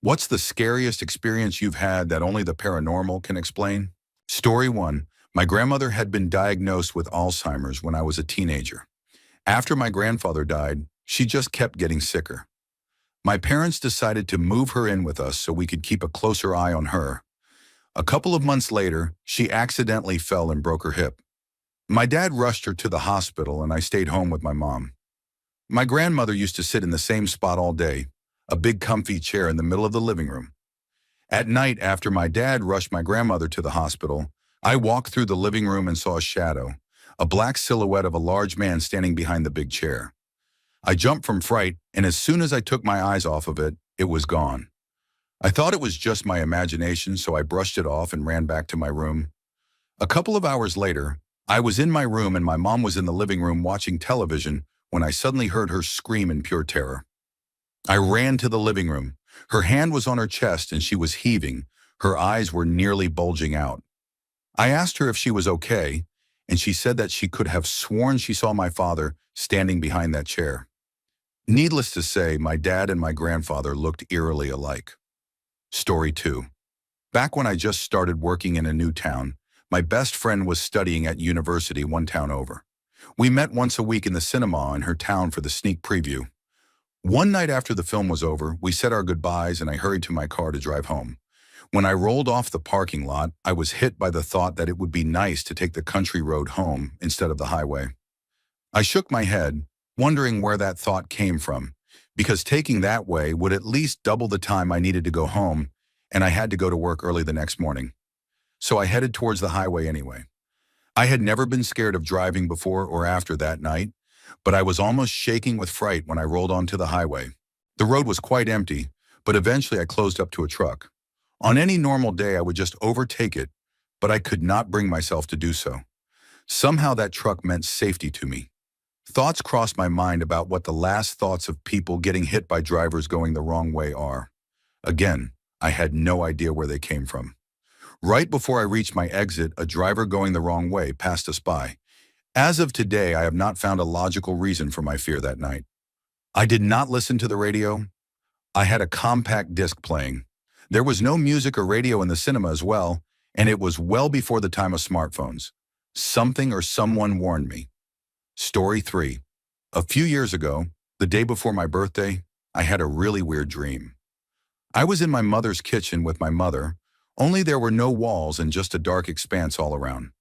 What's the scariest experience you've had that only the paranormal can explain? Story 1. My grandmother had been diagnosed with Alzheimer's when I was a teenager. After my grandfather died, she just kept getting sicker. My parents decided to move her in with us so we could keep a closer eye on her. A couple of months later, she accidentally fell and broke her hip. My dad rushed her to the hospital and I stayed home with my mom. My grandmother used to sit in the same spot all day, a big comfy chair in the middle of the living room. At night, after my dad rushed my grandmother to the hospital, I walked through the living room and saw a shadow, a black silhouette of a large man standing behind the big chair. I jumped from fright, and as soon as I took my eyes off of it, it was gone. I thought it was just my imagination, so I brushed it off and ran back to my room. A couple of hours later, I was in my room and my mom was in the living room watching television when I suddenly heard her scream in pure terror. I ran to the living room. Her hand was on her chest and she was heaving. Her eyes were nearly bulging out. I asked her if she was okay, and she said that she could have sworn she saw my father standing behind that chair. Needless to say, my dad and my grandfather looked eerily alike. Story 2. Back when I just started working in a new town, my best friend was studying at university one town over. We met once a week in the cinema in her town for the sneak preview. One night after the film was over, we said our goodbyes and I hurried to my car to drive home. When I rolled off the parking lot, I was hit by the thought that it would be nice to take the country road home instead of the highway. I shook my head, wondering where that thought came from, because taking that way would at least double the time I needed to go home, and I had to go to work early the next morning. So I headed towards the highway anyway. I had never been scared of driving before or after that night, but I was almost shaking with fright when I rolled onto the highway. The road was quite empty, but eventually I closed up to a truck. On any normal day, I would just overtake it, but I could not bring myself to do so. Somehow that truck meant safety to me. Thoughts crossed my mind about what the last thoughts of people getting hit by drivers going the wrong way are. Again, I had no idea where they came from. Right before I reached my exit, a driver going the wrong way passed us by. As of today, I have not found a logical reason for my fear that night. I did not listen to the radio. I had a compact disc playing. There was no music or radio in the cinema as well, and it was well before the time of smartphones. Something or someone warned me. Story 3. A few years ago, the day before my birthday, I had a really weird dream. I was in my mother's kitchen with my mother, only there were no walls and just a dark expanse all around.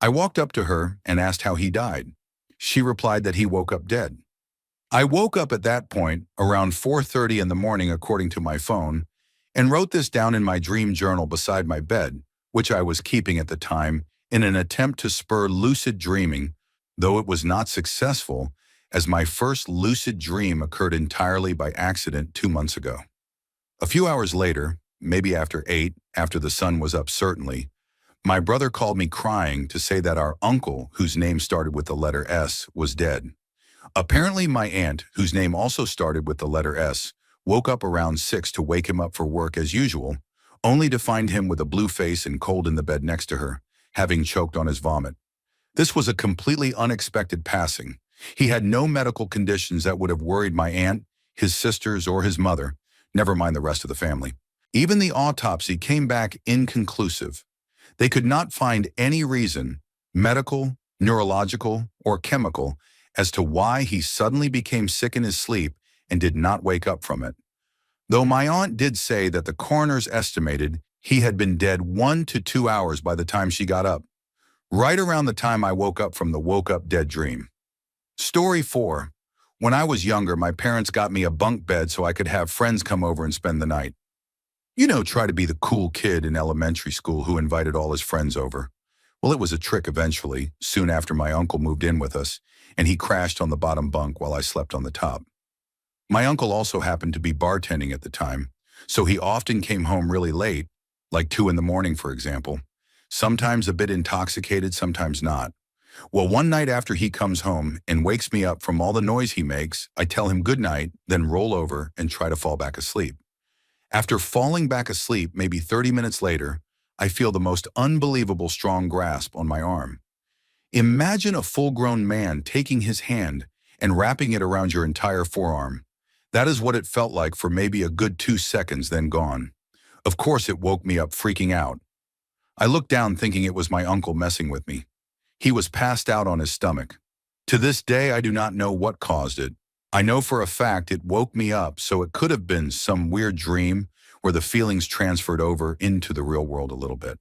I walked up to her and asked how he died. She replied that he woke up dead. I woke up at that point around 4:30 in the morning according to my phone and wrote this down in my dream journal beside my bed, which I was keeping at the time in an attempt to spur lucid dreaming, though it was not successful, as my first lucid dream occurred entirely by accident 2 months ago. A few hours later, maybe after 8, after the sun was up certainly, my brother called me crying to say that our uncle, whose name started with the letter S, was dead. Apparently my aunt, whose name also started with the letter S, woke up around 6 to wake him up for work as usual, only to find him with a blue face and cold in the bed next to her, having choked on his vomit. This was a completely unexpected passing. He had no medical conditions that would have worried my aunt, his sisters, or his mother, never mind the rest of the family. Even the autopsy came back inconclusive. They could not find any reason, medical, neurological, or chemical, as to why he suddenly became sick in his sleep and did not wake up from it. Though my aunt did say that the coroners estimated he had been dead 1 to 2 hours by the time she got up, right around the time I woke up from the woke up dead dream. Story 4. When I was younger, my parents got me a bunk bed so I could have friends come over and spend the night. Try to be the cool kid in elementary school who invited all his friends over. Well, it was a trick eventually, soon after my uncle moved in with us, and he crashed on the bottom bunk while I slept on the top. My uncle also happened to be bartending at the time, so he often came home really late, like 2 in the morning, for example, sometimes a bit intoxicated, sometimes not. Well, one night after he comes home and wakes me up from all the noise he makes, I tell him good night, then roll over and try to fall back asleep. After falling back asleep, maybe 30 minutes later, I feel the most unbelievable strong grasp on my arm. Imagine a full-grown man taking his hand and wrapping it around your entire forearm. That is what it felt like for maybe a good 2 seconds, then gone. Of course, it woke me up freaking out. I looked down thinking it was my uncle messing with me. He was passed out on his stomach. To this day, I do not know what caused it. I know for a fact it woke me up, so it could have been some weird dream where the feelings transferred over into the real world a little bit.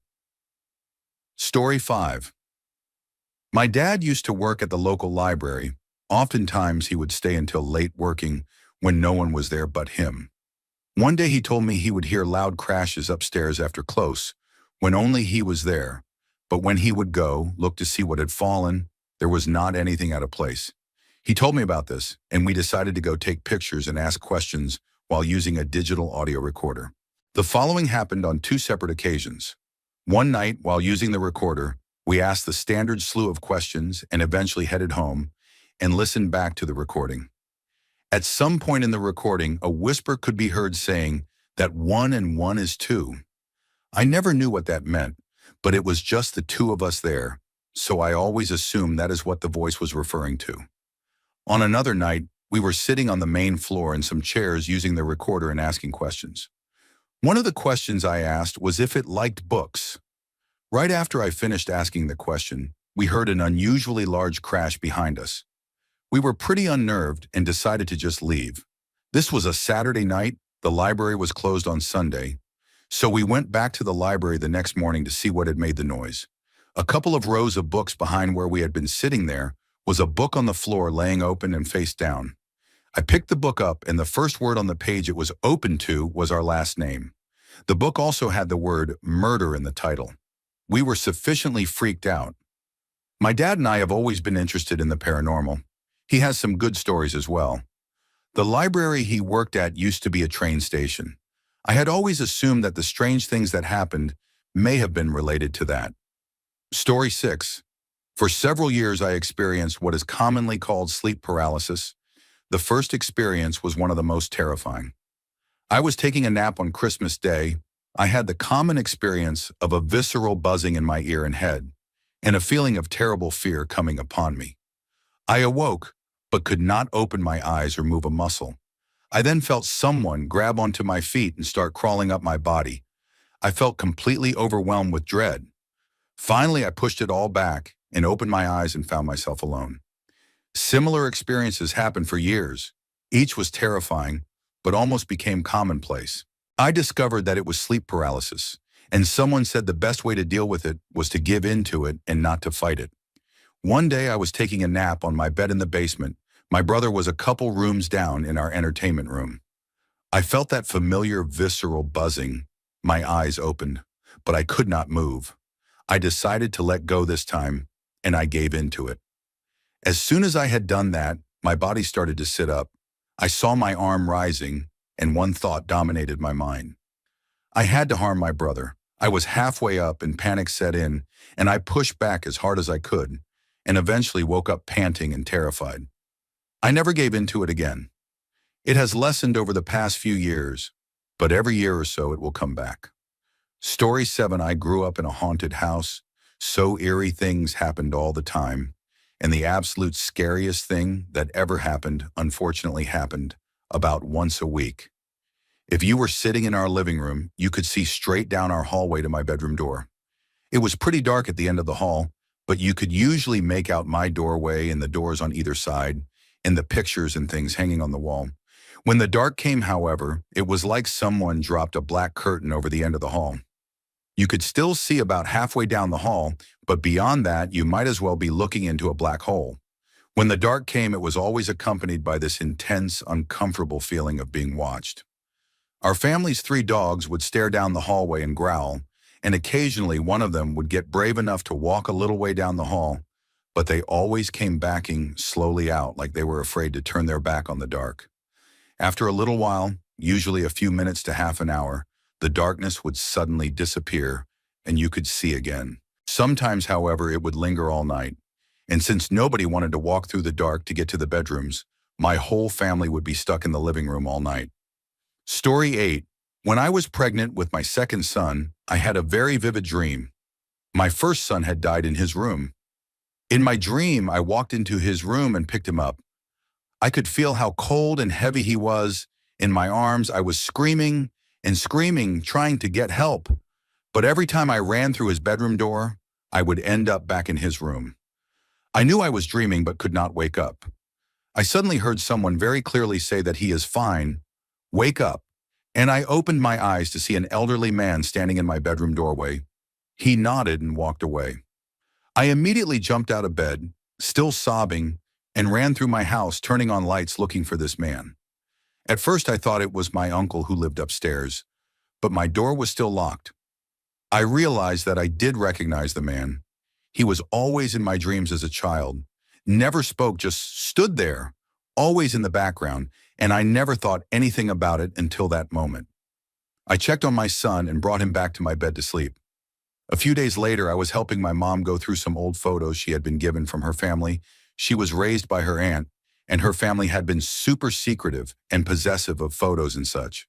Story 5. My dad used to work at the local library. Oftentimes, he would stay until late working when no one was there but him. One day he told me he would hear loud crashes upstairs after close, when only he was there. But when he would go, look to see what had fallen, there was not anything out of place. He told me about this, and we decided to go take pictures and ask questions while using a digital audio recorder. The following happened on 2 separate occasions. One night, while using the recorder, we asked the standard slew of questions and eventually headed home and listened back to the recording. At some point in the recording, a whisper could be heard saying that 1 and 1 is 2. I never knew what that meant, but it was just the two of us there, so I always assumed that is what the voice was referring to. On another night, we were sitting on the main floor in some chairs using the recorder and asking questions. One of the questions I asked was if it liked books. Right after I finished asking the question, we heard an unusually large crash behind us. We were pretty unnerved and decided to just leave. This was a Saturday night, the library was closed on Sunday, so we went back to the library the next morning to see what had made the noise. A couple of rows of books behind where we had been sitting there was a book on the floor laying open and face down. I picked the book up and the first word on the page it was open to was our last name. The book also had the word murder in the title. We were sufficiently freaked out. My dad and I have always been interested in the paranormal. He has some good stories as well. The library he worked at used to be a train station. I had always assumed that the strange things that happened may have been related to that. Story 6. For several years I experienced what is commonly called sleep paralysis. The first experience was one of the most terrifying. I was taking a nap on Christmas Day. I had the common experience of a visceral buzzing in my ear and head, and a feeling of terrible fear coming upon me. I awoke, but could not open my eyes or move a muscle. I then felt someone grab onto my feet and start crawling up my body. I felt completely overwhelmed with dread. Finally, I pushed it all back and opened my eyes and found myself alone. Similar experiences happened for years. Each was terrifying, but almost became commonplace. I discovered that it was sleep paralysis, and someone said the best way to deal with it was to give in to it and not to fight it. One day I was taking a nap on my bed in the basement. My brother was a couple rooms down in our entertainment room. I felt that familiar visceral buzzing. My eyes opened, but I could not move. I decided to let go this time, and I gave in to it. As soon as I had done that, my body started to sit up. I saw my arm rising, and one thought dominated my mind. I had to harm my brother. I was halfway up and panic set in, and I pushed back as hard as I could, and eventually woke up panting and terrified. I never gave in to it again. It has lessened over the past few years, but every year or so it will come back. Story 7. I grew up in a haunted house. So eerie things happened all the time, and the absolute scariest thing that ever happened, unfortunately, happened about once a week. If you were sitting in our living room, you could see straight down our hallway to my bedroom door. It was pretty dark at the end of the hall, but you could usually make out my doorway and the doors on either side, and the pictures and things hanging on the wall. When the dark came, however, it was like someone dropped a black curtain over the end of the hall. You could still see about halfway down the hall, but beyond that, you might as well be looking into a black hole. When the dark came, it was always accompanied by this intense, uncomfortable feeling of being watched. Our family's 3 dogs would stare down the hallway and growl, and occasionally one of them would get brave enough to walk a little way down the hall, but they always came backing slowly out like they were afraid to turn their back on the dark. After a little while, usually a few minutes to half an hour, the darkness would suddenly disappear and you could see again. Sometimes, however, it would linger all night. And since nobody wanted to walk through the dark to get to the bedrooms, my whole family would be stuck in the living room all night. Story 8. When I was pregnant with my second son, I had a very vivid dream. My first son had died in his room. In my dream, I walked into his room and picked him up. I could feel how cold and heavy he was. In my arms, I was screaming and screaming, trying to get help. But every time I ran through his bedroom door, I would end up back in his room. I knew I was dreaming but could not wake up. I suddenly heard someone very clearly say that he is fine. Wake up. And I opened my eyes to see an elderly man standing in my bedroom doorway. He nodded and walked away. I immediately jumped out of bed, still sobbing, and ran through my house, turning on lights looking for this man. At first I thought it was my uncle who lived upstairs, but my door was still locked. I realized that I did recognize the man. He was always in my dreams as a child, never spoke, just stood there, always in the background, and I never thought anything about it until that moment. I checked on my son and brought him back to my bed to sleep. A few days later, I was helping my mom go through some old photos she had been given from her family. She was raised by her aunt, and her family had been super secretive and possessive of photos and such.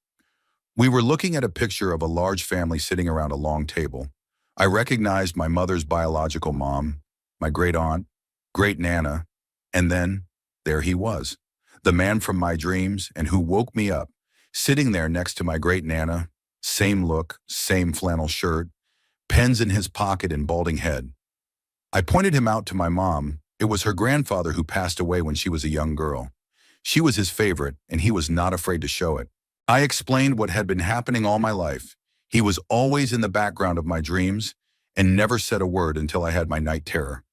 We were looking at a picture of a large family sitting around a long table. I recognized my mother's biological mom, my great-aunt, great-nana, and then there he was, the man from my dreams and who woke me up, sitting there next to my great-nana, same look, same flannel shirt, pens in his pocket and balding head. I pointed him out to my mom. It was her grandfather who passed away when she was a young girl. She was his favorite, and he was not afraid to show it. I explained what had been happening all my life. He was always in the background of my dreams and never said a word until I had my night terror.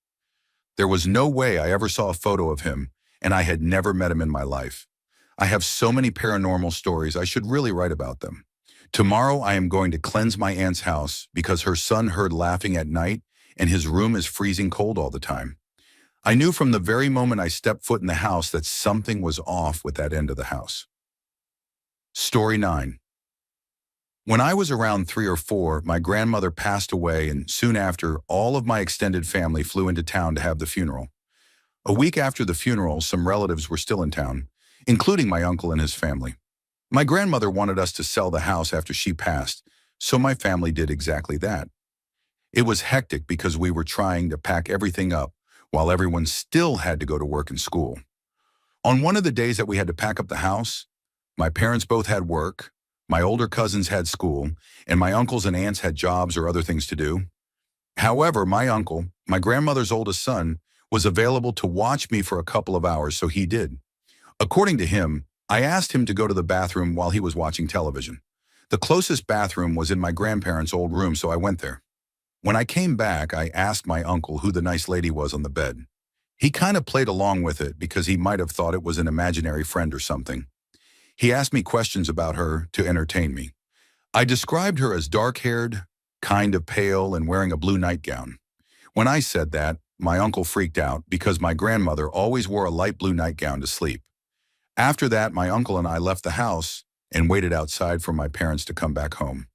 There was no way I ever saw a photo of him, and I had never met him in my life. I have so many paranormal stories, I should really write about them. Tomorrow I am going to cleanse my aunt's house because her son heard laughing at night and his room is freezing cold all the time. I knew from the very moment I stepped foot in the house that something was off with that end of the house. Story 9. When I was around 3 or 4, my grandmother passed away, and soon after, all of my extended family flew into town to have the funeral. A week after the funeral, some relatives were still in town, including my uncle and his family. My grandmother wanted us to sell the house after she passed, so my family did exactly that. It was hectic because we were trying to pack everything up while everyone still had to go to work and school. On one of the days that we had to pack up the house, my parents both had work, my older cousins had school, and my uncles and aunts had jobs or other things to do. However, my uncle, my grandmother's oldest son, was available to watch me for a couple of hours, so he did. According to him, I asked him to go to the bathroom while he was watching television. The closest bathroom was in my grandparents' old room, so I went there. When I came back, I asked my uncle who the nice lady was on the bed. He kind of played along with it because he might have thought it was an imaginary friend or something. He asked me questions about her to entertain me. I described her as dark-haired, kind of pale, and wearing a blue nightgown. When I said that, my uncle freaked out because my grandmother always wore a light blue nightgown to sleep. After that, my uncle and I left the house and waited outside for my parents to come back home.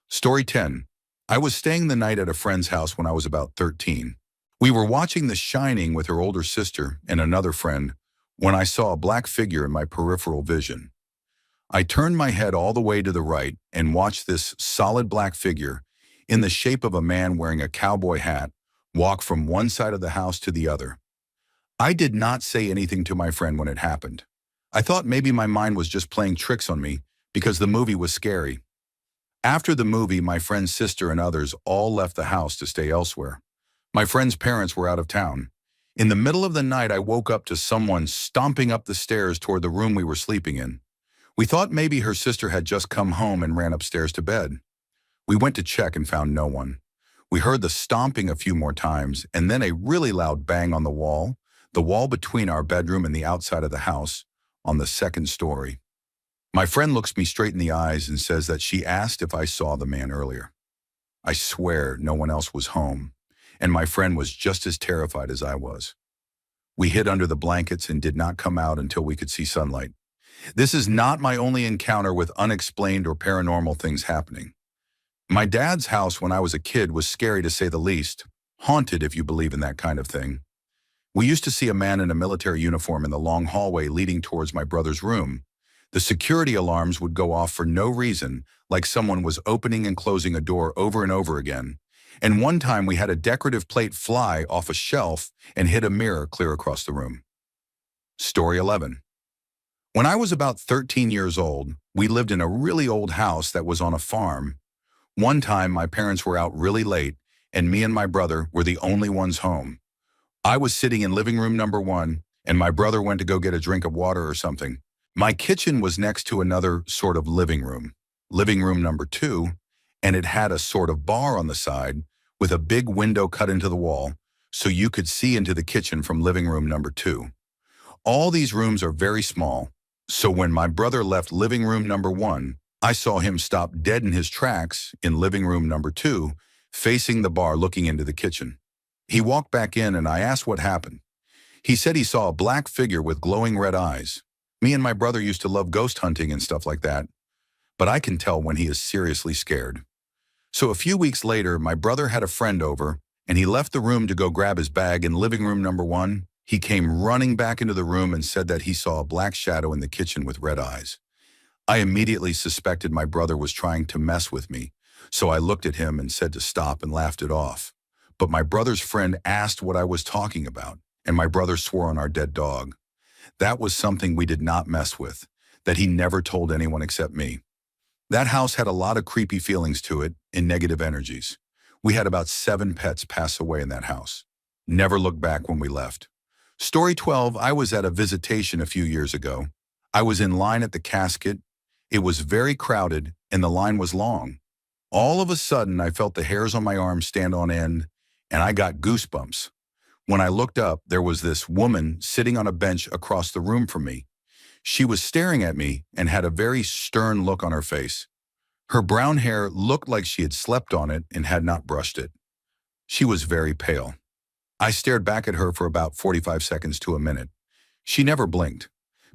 Story 10. I was staying the night at a friend's house when I was about 13. We were watching The Shining with her older sister and another friend when I saw a black figure in my peripheral vision. I turned my head all the way to the right and watched this solid black figure in the shape of a man wearing a cowboy hat walk from one side of the house to the other. I did not say anything to my friend when it happened. I thought maybe my mind was just playing tricks on me because the movie was scary. After the movie, my friend's sister and others all left the house to stay elsewhere. My friend's parents were out of town. In the middle of the night, I woke up to someone stomping up the stairs toward the room we were sleeping in. We thought maybe her sister had just come home and ran upstairs to bed. We went to check and found no one. We heard the stomping a few more times and then a really loud bang on the wall between our bedroom and the outside of the house, on the second story. My friend looks me straight in the eyes and says that she asked if I saw the man earlier. I swear no one else was home, and my friend was just as terrified as I was. We hid under the blankets and did not come out until we could see sunlight. This is not my only encounter with unexplained or paranormal things happening. My dad's house when I was a kid was scary to say the least, haunted if you believe in that kind of thing. We used to see a man in a military uniform in the long hallway leading towards my brother's room. The security alarms would go off for no reason, like someone was opening and closing a door over and over again. And one time we had a decorative plate fly off a shelf and hit a mirror clear across the room. Story 11. When I was about 13 years old, we lived in a really old house that was on a farm. One time, my parents were out really late, and me and my brother were the only ones home. I was sitting in living room number one, and my brother went to go get a drink of water or something. My kitchen was next to another sort of living room number two, and it had a sort of bar on the side with a big window cut into the wall, so you could see into the kitchen from living room number two. All these rooms are very small, so when my brother left living room number one, I saw him stop dead in his tracks in living room number two, facing the bar looking into the kitchen. He walked back in and I asked what happened. He said he saw a black figure with glowing red eyes. Me and my brother used to love ghost hunting and stuff like that, but I can tell when he is seriously scared. So a few weeks later, my brother had a friend over, and he left the room to go grab his bag in living room number one. He came running back into the room and said that he saw a black shadow in the kitchen with red eyes. I immediately suspected my brother was trying to mess with me, so I looked at him and said to stop and laughed it off. But my brother's friend asked what I was talking about, and my brother swore on our dead dog. That was something we did not mess with, that he never told anyone except me. That house had a lot of creepy feelings to it and negative energies. We had about 7 pets pass away in that house. Never looked back when we left. Story 12, I was at a visitation a few years ago. I was in line at the casket. It was very crowded and the line was long. All of a sudden, I felt the hairs on my arms stand on end and I got goosebumps. When I looked up, there was this woman sitting on a bench across the room from me. She was staring at me and had a very stern look on her face. Her brown hair looked like she had slept on it and had not brushed it. She was very pale. I stared back at her for about 45 seconds to a minute. She never blinked.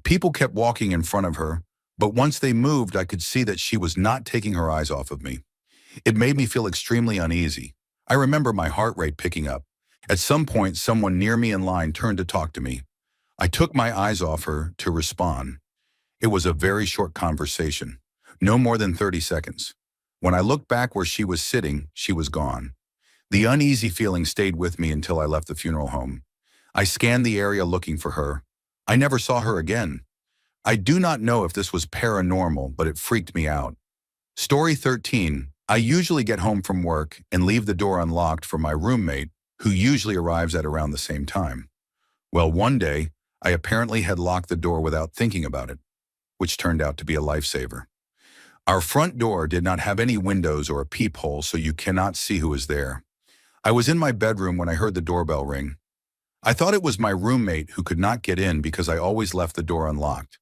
People kept walking in front of her, but once they moved, I could see that she was not taking her eyes off of me. It made me feel extremely uneasy. I remember my heart rate picking up. At some point, someone near me in line turned to talk to me. I took my eyes off her to respond. It was a very short conversation, no more than 30 seconds. When I looked back where she was sitting, she was gone. The uneasy feeling stayed with me until I left the funeral home. I scanned the area looking for her. I never saw her again. I do not know if this was paranormal, but it freaked me out. Story 13. I usually get home from work and leave the door unlocked for my roommate, who usually arrives at around the same time. Well, one day, I apparently had locked the door without thinking about it, which turned out to be a lifesaver. Our front door did not have any windows or a peephole, so you cannot see who is there. I was in my bedroom when I heard the doorbell ring. I thought it was my roommate who could not get in because I always left the door unlocked.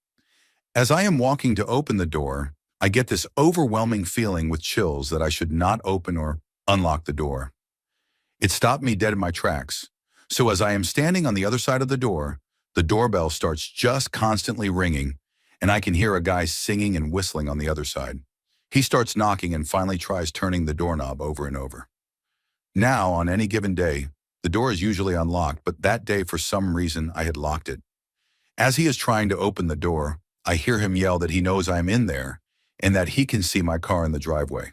As I am walking to open the door, I get this overwhelming feeling with chills that I should not open or unlock the door. It stopped me dead in my tracks. So as I am standing on the other side of the doorbell starts just constantly ringing, and I can hear a guy singing and whistling on the other side. He starts knocking and finally tries turning the doorknob over and over. Now, on any given day, the door is usually unlocked, but that day, for some reason, I had locked it. As he is trying to open the door, I hear him yell that he knows I am in there and that he can see my car in the driveway.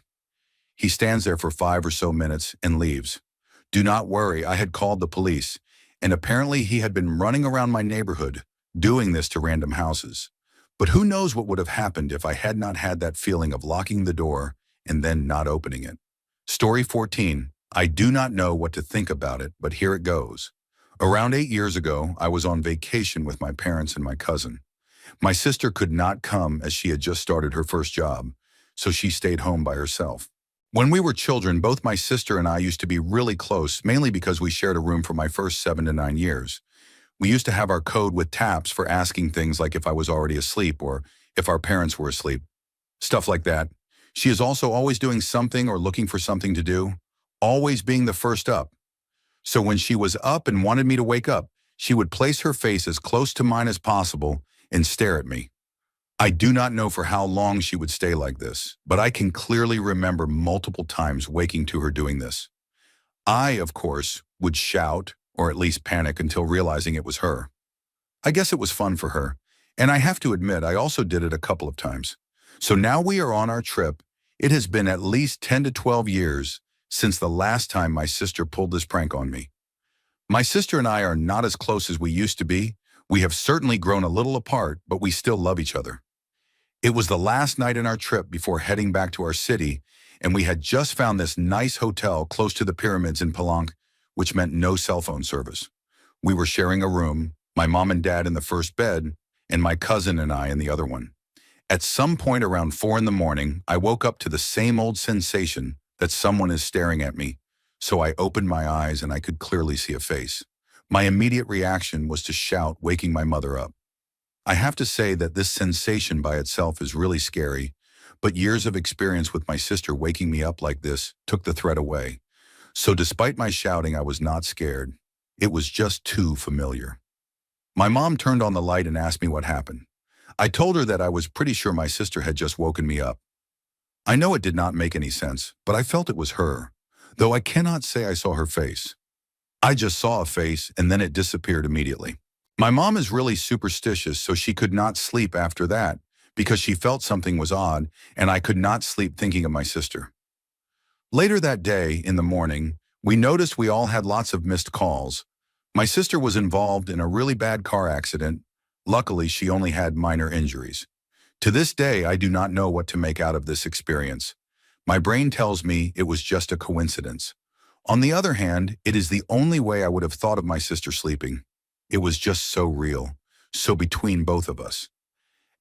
He stands there for 5 or so minutes and leaves. Do not worry, I had called the police, and apparently he had been running around my neighborhood, doing this to random houses. But who knows what would have happened if I had not had that feeling of locking the door and then not opening it. Story 14. I do not know what to think about it, but here it goes. Around 8 years ago, I was on vacation with my parents and my cousin. My sister could not come as she had just started her first job, so she stayed home by herself. When we were children, both my sister and I used to be really close, mainly because we shared a room for my first 7 to 9 years. We used to have our code with taps for asking things like if I was already asleep or if our parents were asleep. Stuff like that. She is also always doing something or looking for something to do, always being the first up. So when she was up and wanted me to wake up, she would place her face as close to mine as possible and stare at me. I do not know for how long she would stay like this, but I can clearly remember multiple times waking to her doing this. I, of course, would shout or at least panic until realizing it was her. I guess it was fun for her, and I have to admit I also did it a couple of times. So now we are on our trip. It has been at least 10 to 12 years since the last time my sister pulled this prank on me. My sister and I are not as close as we used to be. We have certainly grown a little apart, but we still love each other. It was the last night in our trip before heading back to our city, and we had just found this nice hotel close to the pyramids in Palenque, which meant no cell phone service. We were sharing a room, my mom and dad in the first bed, and my cousin and I in the other one. At some point around 4 in the morning, I woke up to the same old sensation that someone is staring at me, so I opened my eyes and I could clearly see a face. My immediate reaction was to shout, waking my mother up. I have to say that this sensation by itself is really scary, but years of experience with my sister waking me up like this took the threat away. So despite my shouting, I was not scared. It was just too familiar. My mom turned on the light and asked me what happened. I told her that I was pretty sure my sister had just woken me up. I know it did not make any sense, but I felt it was her, though I cannot say I saw her face. I just saw a face and then it disappeared immediately. My mom is really superstitious, so she could not sleep after that because she felt something was odd, and I could not sleep thinking of my sister. Later that day, in the morning, we noticed we all had lots of missed calls. My sister was involved in a really bad car accident. Luckily, she only had minor injuries. To this day, I do not know what to make out of this experience. My brain tells me it was just a coincidence. On the other hand, it is the only way I would have thought of my sister sleeping. It was just so real, so between both of us.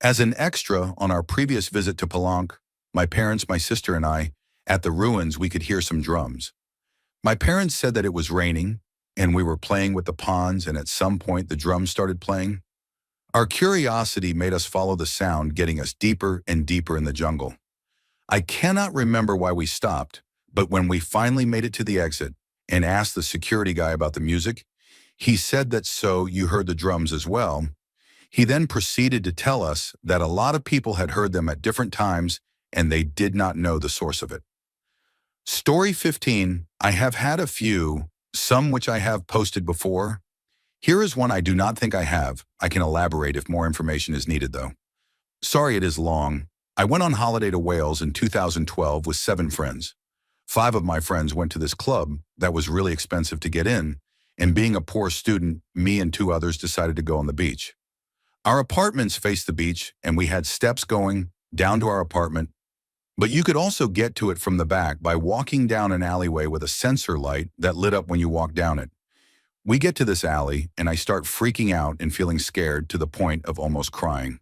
As an extra on our previous visit to Palenque, my parents, my sister, and I, at the ruins, we could hear some drums. My parents said that it was raining, and we were playing with the pawns, and at some point the drums started playing. Our curiosity made us follow the sound, getting us deeper and deeper in the jungle. I cannot remember why we stopped, but when we finally made it to the exit and asked the security guy about the music, he said that so you heard the drums as well. He then proceeded to tell us that a lot of people had heard them at different times and they did not know the source of it. Story 15, I have had a few, some which I have posted before. Here is one I do not think I have. I can elaborate if more information is needed though. Sorry it is long. I went on holiday to Wales in 2012 with 7 friends. 5 of my friends went to this club that was really expensive to get in, and being a poor student, me and 2 others decided to go on the beach. Our apartments faced the beach, and we had steps going down to our apartment, but you could also get to it from the back by walking down an alleyway with a sensor light that lit up when you walked down it. We get to this alley, and I start freaking out and feeling scared to the point of almost crying.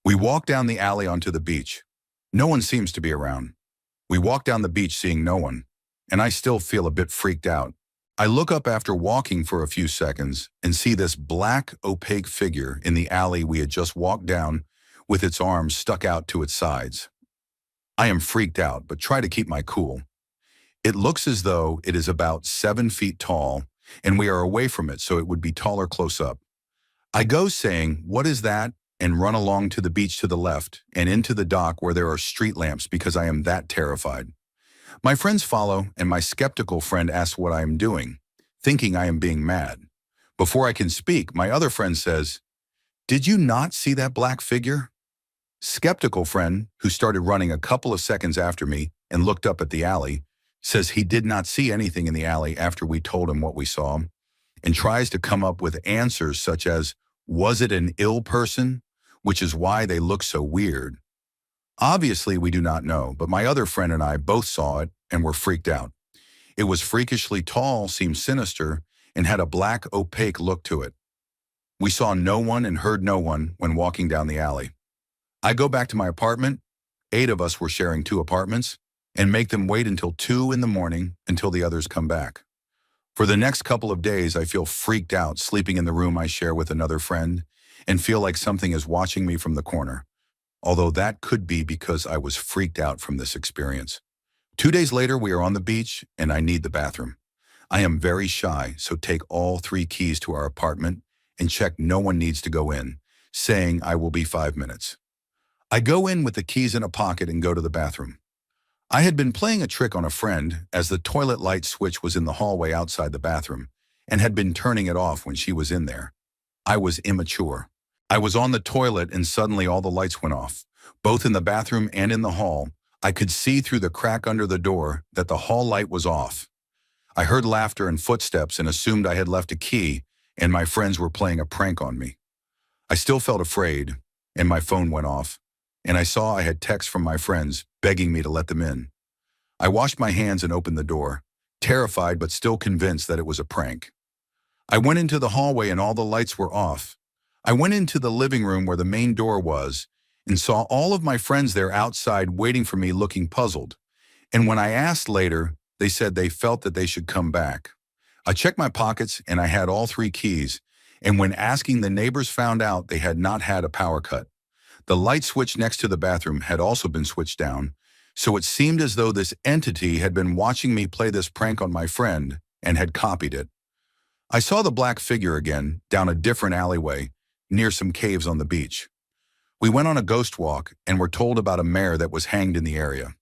We walk down the alley onto the beach. No one seems to be around. We walk down the beach seeing no one, and I still feel a bit freaked out. I look up after walking for a few seconds and see this black, opaque figure in the alley we had just walked down with its arms stuck out to its sides. I am freaked out, but try to keep my cool. It looks as though it is about 7 feet tall, and we are away from it, so it would be taller close up. I go saying, "What is that?" and run along to the beach to the left and into the dock where there are street lamps because I am that terrified. My friends follow, and my skeptical friend asks what I am doing, thinking I am being mad. Before I can speak, my other friend says, "Did you not see that black figure?" Skeptical friend, who started running a couple of seconds after me and looked up at the alley, says he did not see anything in the alley after we told him what we saw, and tries to come up with answers such as, was it an ill person, which is why they look so weird. Obviously, we do not know, but my other friend and I both saw it and were freaked out. It was freakishly tall, seemed sinister, and had a black, opaque look to it. We saw no one and heard no one when walking down the alley. I go back to my apartment. 8 of us were sharing 2 apartments, and make them wait until 2 in the morning until the others come back. For the next couple of days, I feel freaked out sleeping in the room I share with another friend and feel like something is watching me from the corner, although that could be because I was freaked out from this experience. 2 days later, we are on the beach and I need the bathroom. I am very shy, so take all 3 keys to our apartment and check no one needs to go in, saying I will be 5 minutes. I go in with the keys in a pocket and go to the bathroom. I had been playing a trick on a friend as the toilet light switch was in the hallway outside the bathroom and had been turning it off when she was in there. I was immature. I was on the toilet and suddenly all the lights went off, both in the bathroom and in the hall. I could see through the crack under the door that the hall light was off. I heard laughter and footsteps and assumed I had left a key and my friends were playing a prank on me. I still felt afraid, and my phone went off, and I saw I had texts from my friends begging me to let them in. I washed my hands and opened the door, terrified but still convinced that it was a prank. I went into the hallway and all the lights were off. I went into the living room where the main door was and saw all of my friends there outside waiting for me looking puzzled. And when I asked later, they said they felt that they should come back. I checked my pockets and I had all three keys, and when asking, the neighbors found out they had not had a power cut. The light switch next to the bathroom had also been switched down, so it seemed as though this entity had been watching me play this prank on my friend and had copied it. I saw the black figure again down a different alleyway near some caves on the beach. We went on a ghost walk and were told about a mare that was hanged in the area.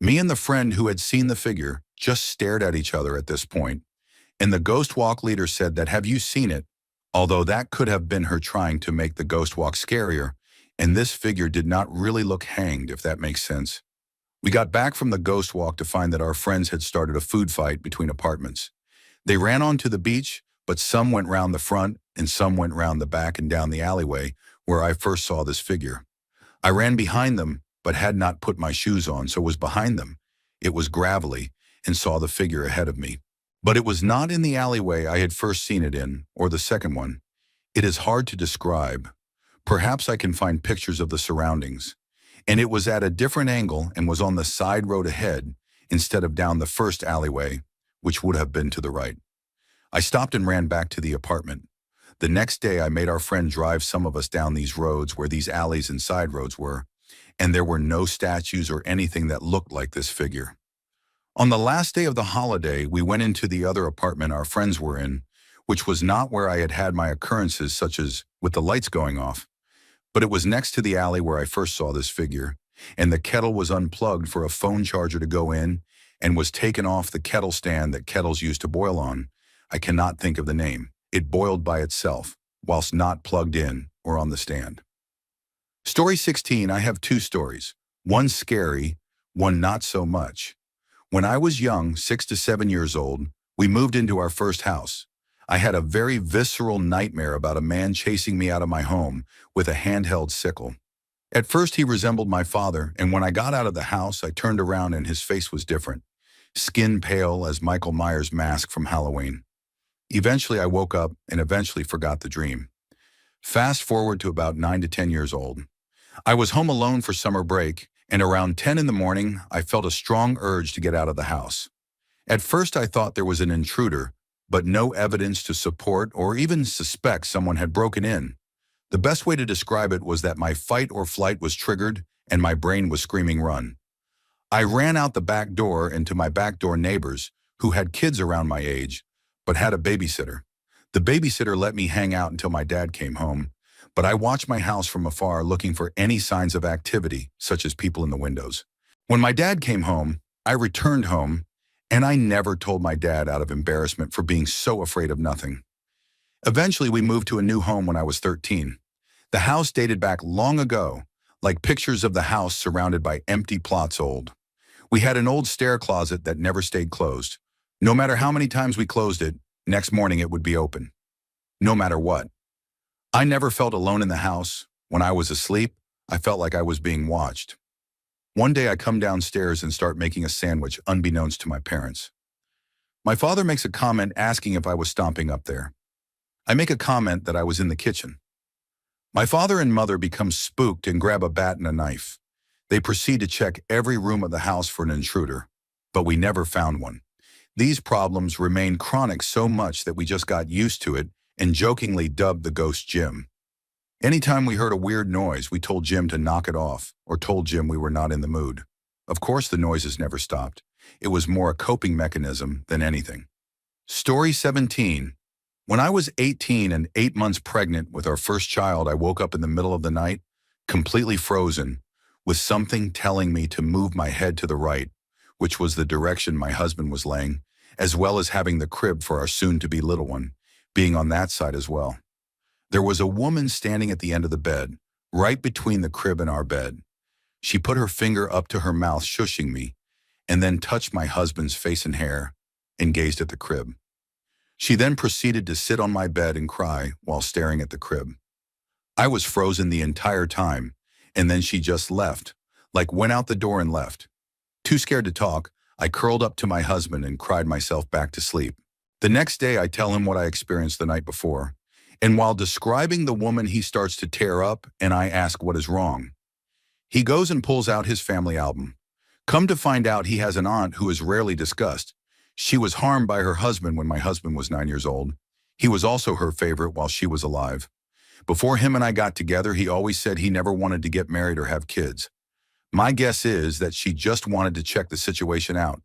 Me and the friend who had seen the figure just stared at each other at this point, and the ghost walk leader said that, "Have you seen it?" Although that could have been her trying to make the ghost walk scarier, and this figure did not really look hanged, if that makes sense. We got back from the ghost walk to find that our friends had started a food fight between apartments. They ran onto the beach, but some went round the front and some went round the back and down the alleyway where I first saw this figure. I ran behind them, but had not put my shoes on, so was behind them. It was gravelly, and saw the figure ahead of me. But it was not in the alleyway I had first seen it in, or the second one. It is hard to describe. Perhaps I can find pictures of the surroundings. And it was at a different angle and was on the side road ahead, instead of down the first alleyway, which would have been to the right. I stopped and ran back to the apartment. The next day I made our friend drive some of us down these roads where these alleys and side roads were, and there were no statues or anything that looked like this figure. On the last day of the holiday, we went into the other apartment our friends were in, which was not where I had had my occurrences, such as with the lights going off, but it was next to the alley where I first saw this figure, and the kettle was unplugged for a phone charger to go in and was taken off the kettle stand that kettles used to boil on. I cannot think of the name. It boiled by itself, whilst not plugged in or on the stand. Story 16, I have two stories. One scary, one not so much. When I was young, 6 to 7 years old, we moved into our first house. I had a very visceral nightmare about a man chasing me out of my home with a handheld sickle. At first he resembled my father, and when I got out of the house, I turned around and his face was different, skin pale as Michael Myers' mask from Halloween. Eventually I woke up and eventually forgot the dream. Fast forward to about 9 to 10 years old. I was home alone for summer break, and around 10 in the morning, I felt a strong urge to get out of the house. At first I thought there was an intruder, but no evidence to support or even suspect someone had broken in. The best way to describe it was that my fight or flight was triggered and my brain was screaming run. I ran out the back door and to my backdoor neighbors, who had kids around my age, but had a babysitter. The babysitter let me hang out until my dad came home, but I watched my house from afar looking for any signs of activity, such as people in the windows. When my dad came home, I returned home, and I never told my dad out of embarrassment for being so afraid of nothing. Eventually, we moved to a new home when I was 13. The house dated back long ago, like pictures of the house surrounded by empty plots old. We had an old stair closet that never stayed closed. No matter how many times we closed it, next morning it would be open. No matter what. I never felt alone in the house. When I was asleep, I felt like I was being watched. One day I come downstairs and start making a sandwich unbeknownst to my parents. My father makes a comment asking if I was stomping up there. I make a comment that I was in the kitchen. My father and mother become spooked and grab a bat and a knife. They proceed to check every room of the house for an intruder, but we never found one. These problems remained chronic so much that we just got used to it and jokingly dubbed the ghost Jim. Anytime we heard a weird noise, we told Jim to knock it off or told Jim we were not in the mood. Of course, the noises never stopped. It was more a coping mechanism than anything. Story 17. When I was 18 and 8 months pregnant with our first child, I woke up in the middle of the night, completely frozen, with something telling me to move my head to the right, which was the direction my husband was laying, as well as having the crib for our soon-to-be little one, being on that side as well. There was a woman standing at the end of the bed, right between the crib and our bed. She put her finger up to her mouth, shushing me, and then touched my husband's face and hair, and gazed at the crib. She then proceeded to sit on my bed and cry while staring at the crib. I was frozen the entire time, and then she just left, like went out the door and left. Too scared to talk, I curled up to my husband and cried myself back to sleep. The next day, I tell him what I experienced the night before, and while describing the woman, he starts to tear up, and I ask what is wrong. He goes and pulls out his family album. Come to find out, he has an aunt who is rarely discussed. She was harmed by her husband when my husband was 9 years old. He was also her favorite while she was alive. Before him and I got together, he always said he never wanted to get married or have kids. My guess is that she just wanted to check the situation out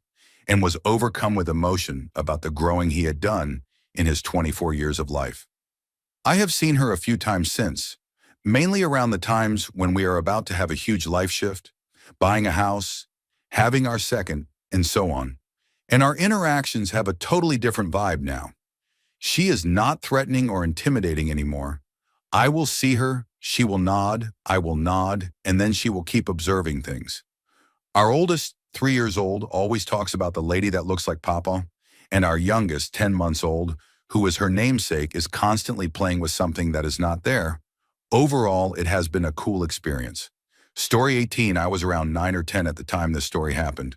and was overcome with emotion about the growing he had done in his 24 years of life. I have seen her a few times since, mainly around the times when we are about to have a huge life shift, buying a house, having our second, and so on. And our interactions have a totally different vibe now. She is not threatening or intimidating anymore. I will see her, she will nod, I will nod, and then she will keep observing things. Our oldest, 3 years old, always talks about the lady that looks like Papa, and our youngest, 10 months old, who is her namesake, is constantly playing with something that is not there. Overall, it has been a cool experience. Story 18, I was around 9 or 10 at the time this story happened.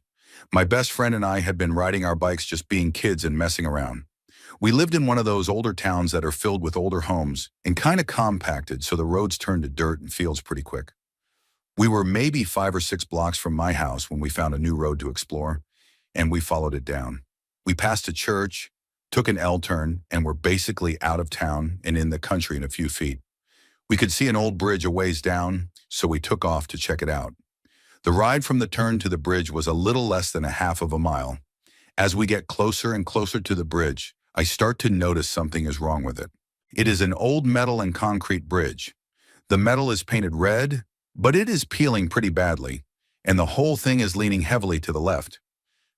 My best friend and I had been riding our bikes just being kids and messing around. We lived in one of those older towns that are filled with older homes and kind of compacted, so the roads turned to dirt and fields pretty quick. We were maybe 5 or 6 blocks from my house when we found a new road to explore, and we followed it down. We passed a church, took an L-turn, and were basically out of town and in the country in a few feet. We could see an old bridge a ways down, so we took off to check it out. The ride from the turn to the bridge was a little less than a half of a mile. As we get closer and closer to the bridge, I start to notice something is wrong with it. It is an old metal and concrete bridge. The metal is painted red, but it is peeling pretty badly, and the whole thing is leaning heavily to the left.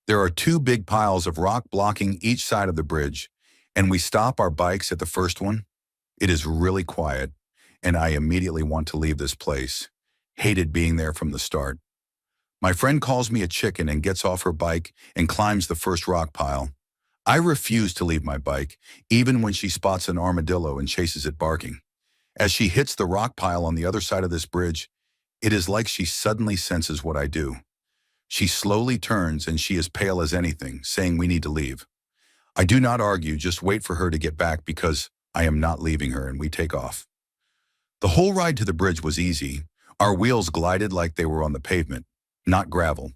There are 2 big piles of rock blocking each side of the bridge, and we stop our bikes at the first one. It is really quiet, and I immediately want to leave this place. Hated being there from the start. My friend calls me a chicken and gets off her bike and climbs the first rock pile. I refuse to leave my bike, even when she spots an armadillo and chases it barking. As she hits the rock pile on the other side of this bridge, it is like she suddenly senses what I do. She slowly turns and she is pale as anything, saying we need to leave. I do not argue, just wait for her to get back because I am not leaving her, and we take off. The whole ride to the bridge was easy. Our wheels glided like they were on the pavement, not gravel.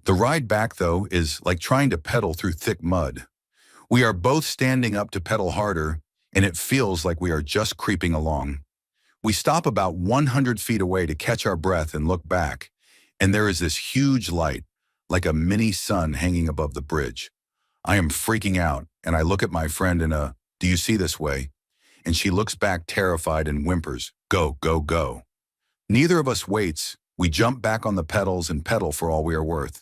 The ride back, though, is like trying to pedal through thick mud. We are both standing up to pedal harder, and it feels like we are just creeping along. We stop about 100 feet away to catch our breath and look back, and there is this huge light, like a mini sun hanging above the bridge. I am freaking out, and I look at my friend in a, "Do you see this way?" And she looks back terrified and whimpers, "Go, go, go." Neither of us waits. We jump back on the pedals and pedal for all we are worth.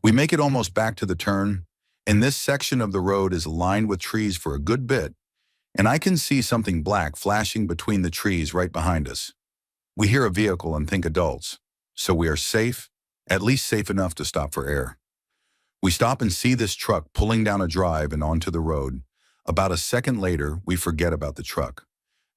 We make it almost back to the turn, and this section of the road is lined with trees for a good bit, and I can see something black flashing between the trees right behind us. We hear a vehicle and think adults, so we are safe, at least safe enough to stop for air. We stop and see this truck pulling down a drive and onto the road. About a second later, we forget about the truck.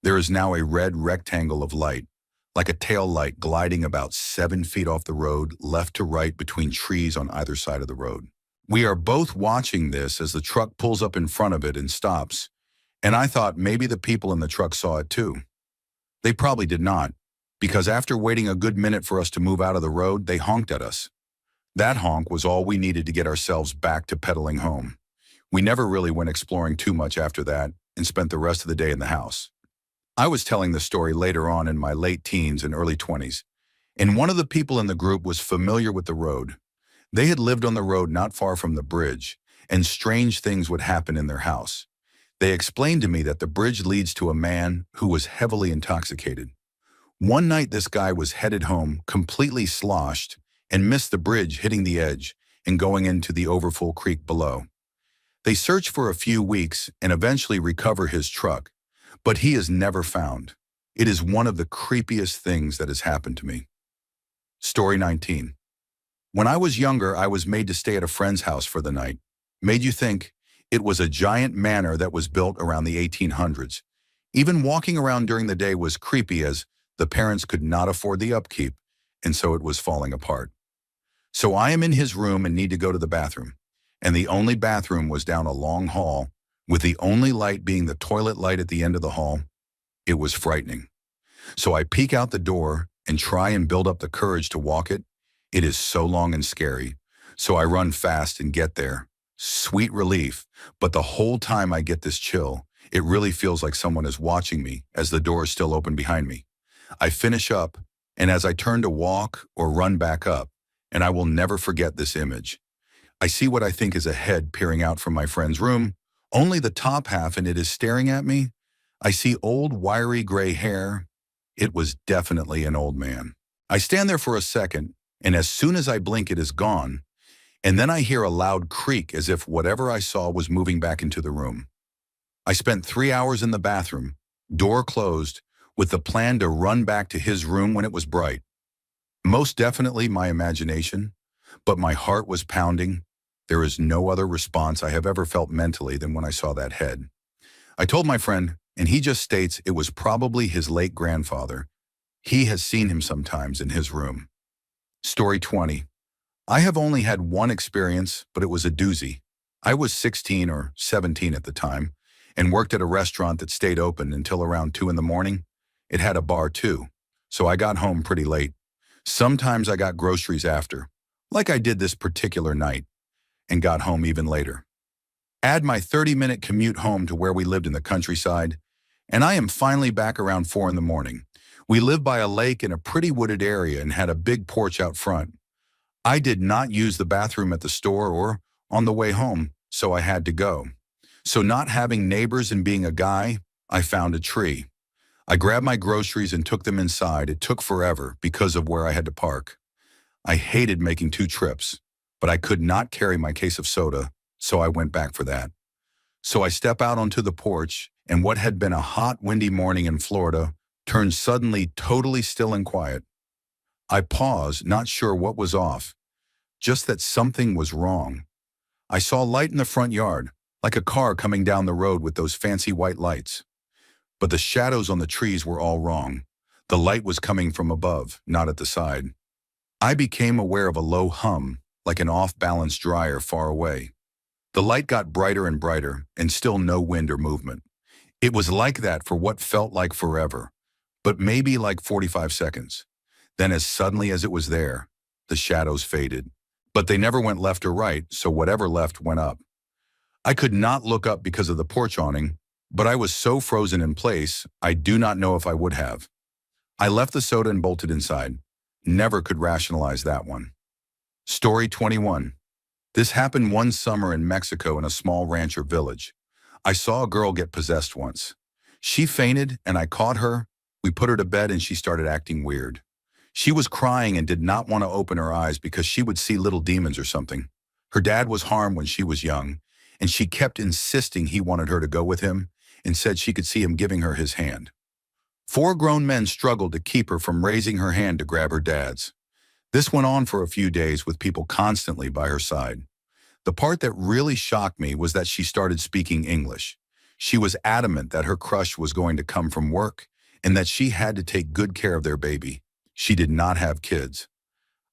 There is now a red rectangle of light, like a tail light gliding about 7 feet off the road, left to right between trees on either side of the road. We are both watching this as the truck pulls up in front of it and stops, and I thought maybe the people in the truck saw it too. They probably did not, because after waiting a good minute for us to move out of the road, they honked at us. That honk was all we needed to get ourselves back to pedaling home. We never really went exploring too much after that and spent the rest of the day in the house. I was telling the story later on in my late teens and early 20s, and one of the people in the group was familiar with the road. They had lived on the road not far from the bridge, and strange things would happen in their house. They explained to me that the bridge leads to a man who was heavily intoxicated. One night this guy was headed home, completely sloshed, and missed the bridge, hitting the edge and going into the overfull creek below. They search for a few weeks and eventually recover his truck, but he is never found. It is one of the creepiest things that has happened to me. Story 19. When I was younger, I was made to stay at a friend's house for the night. Made you think? It was a giant manor that was built around the 1800s. Even walking around during the day was creepy as the parents could not afford the upkeep, and so it was falling apart. So I am in his room and need to go to the bathroom. And the only bathroom was down a long hall, with the only light being the toilet light at the end of the hall. It was frightening. So I peek out the door and try and build up the courage to walk it. It is so long and scary. So I run fast and get there. Sweet relief, but the whole time I get this chill. It really feels like someone is watching me as the door is still open behind me. I finish up, and as I turn to walk or run back up, and I will never forget this image. I see what I think is a head peering out from my friend's room, only the top half, and it is staring at me. I see old wiry gray hair. It was definitely an old man. I stand there for a second, and as soon as I blink it is gone, and then I hear a loud creak as if whatever I saw was moving back into the room. I spent 3 hours in the bathroom, door closed, with the plan to run back to his room when it was bright. Most definitely my imagination, but my heart was pounding. There is no other response I have ever felt mentally than when I saw that head. I told my friend, and he just states it was probably his late grandfather. He has seen him sometimes in his room. Story 20. I have only had one experience, but it was a doozy. I was 16 or 17 at the time, and worked at a restaurant that stayed open until around 2 in the morning. It had a bar too, so I got home pretty late. Sometimes I got groceries after, like I did this particular night, and got home even later. Add my 30-minute commute home to where we lived in the countryside, and I am finally back around 4 in the morning. We lived by a lake in a pretty wooded area and had a big porch out front. I did not use the bathroom at the store or on the way home, so I had to go. So not having neighbors and being a guy, I found a tree. I grabbed my groceries and took them inside. It took forever because of where I had to park. I hated making 2 trips, but I could not carry my case of soda, so I went back for that. So I step out onto the porch, and what had been a hot, windy morning in Florida turned suddenly totally still and quiet. I paused, not sure what was off, just that something was wrong. I saw light in the front yard, like a car coming down the road with those fancy white lights. But the shadows on the trees were all wrong. The light was coming from above, not at the side. I became aware of a low hum, like an off-balance dryer far away. The light got brighter and brighter, and still no wind or movement. It was like that for what felt like forever, but maybe like 45 seconds. Then as suddenly as it was there, the shadows faded. But they never went left or right, so whatever left went up. I could not look up because of the porch awning, but I was so frozen in place, I do not know if I would have. I left the soda and bolted inside. Never could rationalize that one. Story 21. This happened one summer in Mexico in a small ranch or village. I saw a girl get possessed once. She fainted and I caught her. We put her to bed and she started acting weird. She was crying and did not want to open her eyes because she would see little demons or something. Her dad was harmed when she was young, and she kept insisting he wanted her to go with him and said she could see him giving her his hand. 4 grown men struggled to keep her from raising her hand to grab her dad's. This went on for a few days with people constantly by her side. The part that really shocked me was that she started speaking English. She was adamant that her crush was going to come from work and that she had to take good care of their baby. She did not have kids.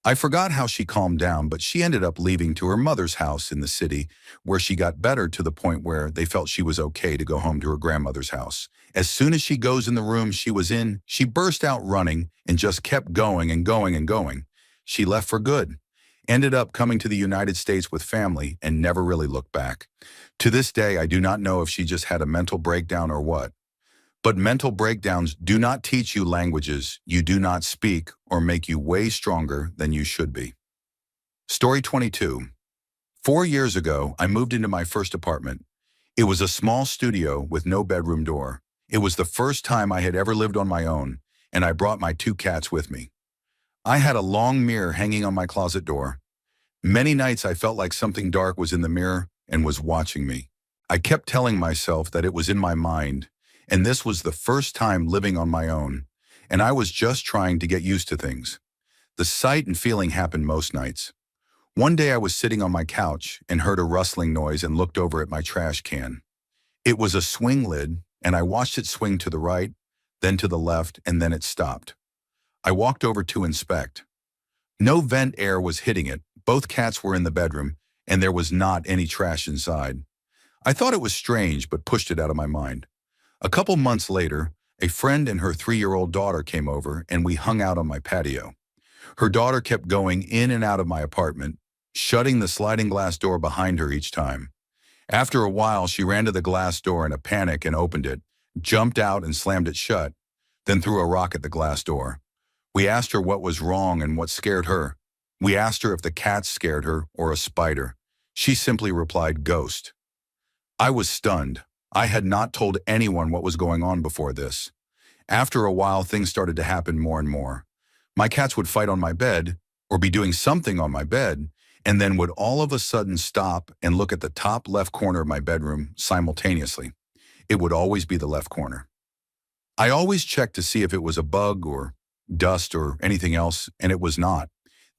I forgot how she calmed down, but she ended up leaving to her mother's house in the city, where she got better to the point where they felt she was okay to go home to her grandmother's house. As soon as she goes in the room she was in, she burst out running and just kept going and going and going. She left for good, ended up coming to the United States with family, and never really looked back. To this day, I do not know if she just had a mental breakdown or what. But mental breakdowns do not teach you languages you do not speak or make you way stronger than you should be. Story 22. 4 years ago, I moved into my first apartment. It was a small studio with no bedroom door. It was the first time I had ever lived on my own, and I brought my 2 cats with me. I had a long mirror hanging on my closet door. Many nights I felt like something dark was in the mirror and was watching me. I kept telling myself that it was in my mind, and this was the first time living on my own, and I was just trying to get used to things. The sight and feeling happened most nights. One day I was sitting on my couch and heard a rustling noise and looked over at my trash can. It was a swing lid, and I watched it swing to the right, then to the left, and then it stopped. I walked over to inspect. No vent air was hitting it, both cats were in the bedroom, and there was not any trash inside. I thought it was strange, but pushed it out of my mind. A couple months later, a friend and her 3-year-old daughter came over, and we hung out on my patio. Her daughter kept going in and out of my apartment, shutting the sliding glass door behind her each time. After a while, she ran to the glass door in a panic and opened it, jumped out and slammed it shut, then threw a rock at the glass door. We asked her what was wrong and what scared her. We asked her if the cats scared her or a spider. She simply replied, "Ghost." I was stunned. I had not told anyone what was going on before this. After a while, things started to happen more and more. My cats would fight on my bed, or be doing something on my bed, and then would all of a sudden stop and look at the top left corner of my bedroom simultaneously. It would always be the left corner. I always checked to see if it was a bug or dust or anything else, and it was not.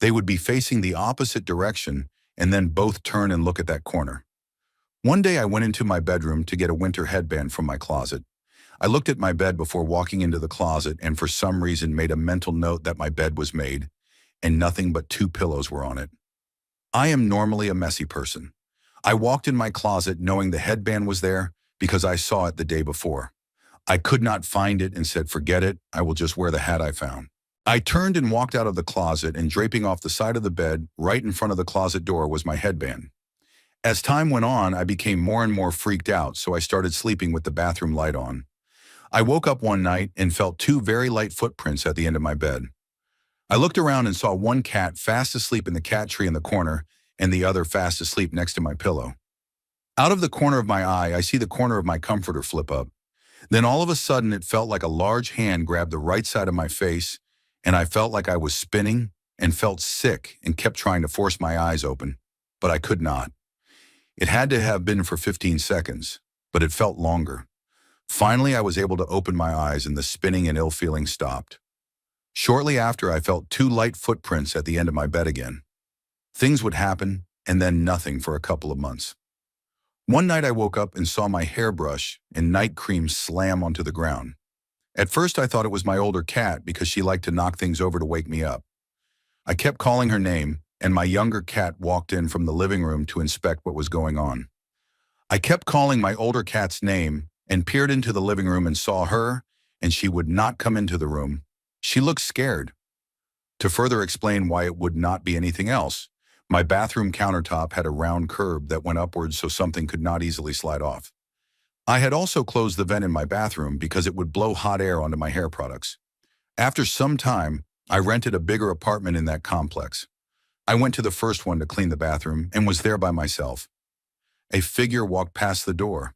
They would be facing the opposite direction and then both turn and look at that corner. One day I went into my bedroom to get a winter headband from my closet. I looked at my bed before walking into the closet and for some reason made a mental note that my bed was made and nothing but 2 pillows were on it. I am normally a messy person. I walked in my closet knowing the headband was there because I saw it the day before. I could not find it and said, "Forget it, I will just wear the hat I found." I turned and walked out of the closet, and draping off the side of the bed right in front of the closet door was my headband. As time went on, I became more and more freaked out, so I started sleeping with the bathroom light on. I woke up one night and felt 2 very light footprints at the end of my bed. I looked around and saw one cat fast asleep in the cat tree in the corner and the other fast asleep next to my pillow. Out of the corner of my eye, I see the corner of my comforter flip up. Then all of a sudden, it felt like a large hand grabbed the right side of my face, and I felt like I was spinning and felt sick and kept trying to force my eyes open, but I could not. It had to have been for 15 seconds, but it felt longer. Finally, I was able to open my eyes and the spinning and ill feeling stopped. Shortly after, I felt 2 light footprints at the end of my bed again. Things would happen, and then nothing for a couple of months. One night I woke up and saw my hairbrush and night cream slam onto the ground. At first I thought it was my older cat because she liked to knock things over to wake me up. I kept calling her name, and my younger cat walked in from the living room to inspect what was going on. I kept calling my older cat's name and peered into the living room and saw her, and she would not come into the room. She looked scared. To further explain why it would not be anything else, my bathroom countertop had a round curb that went upwards so something could not easily slide off. I had also closed the vent in my bathroom because it would blow hot air onto my hair products. After some time, I rented a bigger apartment in that complex. I went to the first one to clean the bathroom and was there by myself. A figure walked past the door.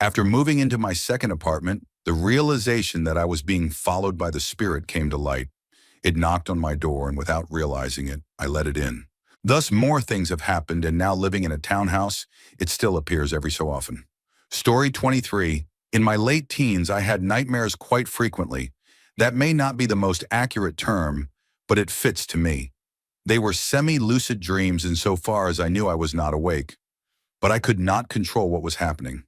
After moving into my second apartment, the realization that I was being followed by the spirit came to light. It knocked on my door, and without realizing it, I let it in. Thus, more things have happened, and now living in a townhouse, it still appears every so often. Story 23. In my late teens, I had nightmares quite frequently. That may not be the most accurate term, but it fits to me. They were semi-lucid dreams insofar as I knew I was not awake, but I could not control what was happening.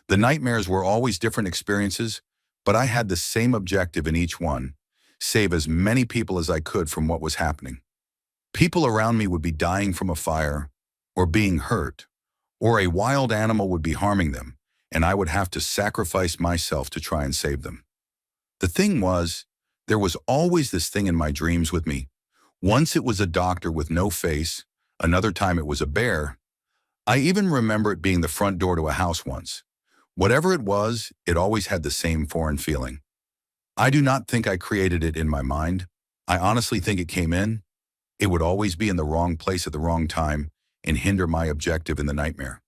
The nightmares were always different experiences, but I had the same objective in each one: save as many people as I could from what was happening. People around me would be dying from a fire, or being hurt, or a wild animal would be harming them, and I would have to sacrifice myself to try and save them. The thing was, there was always this thing in my dreams with me. Once it was a doctor with no face, another time it was a bear. I even remember it being the front door to a house once. Whatever it was, it always had the same foreign feeling. I do not think I created it in my mind. I honestly think it came in. It would always be in the wrong place at the wrong time and hinder my objective in the nightmare.